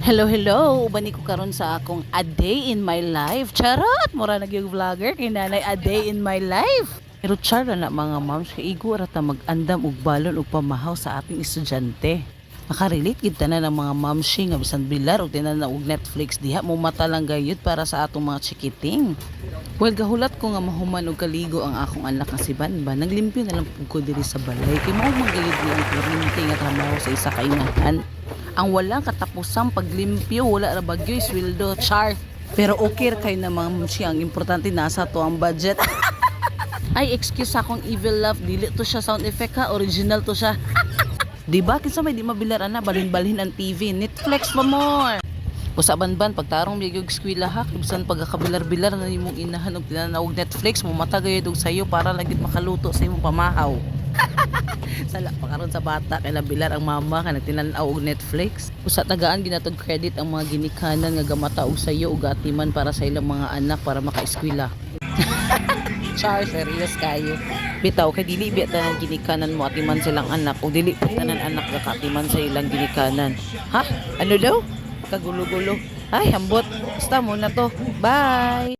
Hello, hello. Ubani ko karon sa akong a day in my life. Charot! Mura na yung vlogger kay nanay a day in my life. Pero chara na mga moms, kay igo rata mag-andam og balon og pamahaw sa ating estudyante. Makarelate gid tanan ng mga momshi nga bisan bilar og tinan na og Netflix diha mo mata lang gayud para sa atong mga chikiting. Well, gahulat ko nga mahuman og kaligo ang akong anak nga si Banban. Naglimpyo na lang pud ko diri sa balay kay mao man gayud ni ang kuryente nga trabaho sa isa ka inahan. Ang walang katapusang paglimpyo, wala ra bagyo'y sweldo, char. Pero okay kay na mga momshi, ang importante nasa to ang budget. Ay, excuse akong evil laugh, dili to siya sound effect ha, original to siya. Diba, kinsa may di mabilar na, balhin-balhin ang TV, Netflix pa more. Usaban-ban, pagtarong biyog skwila ha, bisan pagkakabilar-bilar na imong inahan og tinanawag Netflix, mo matagayod og sayo para lagit makaluto sa imong pamahaw. Sala pa karon sa bata kay nabilar ang mama kay nagtinanaw og Netflix. Usa tagaan ginatog credit ang mga ginikanan nga gamata og sayo ug atiman para sa ilang mga anak para maka-eskwela. Char, serious kayo. Bitaw kay dili biya tanan ginikanan mo atiman silang anak o dili pa tanan anak nga katiman sa ilang ginikanan. Ha? Ano daw? Kagulo-gulo. Ay, hambot. Basta muna to. Bye!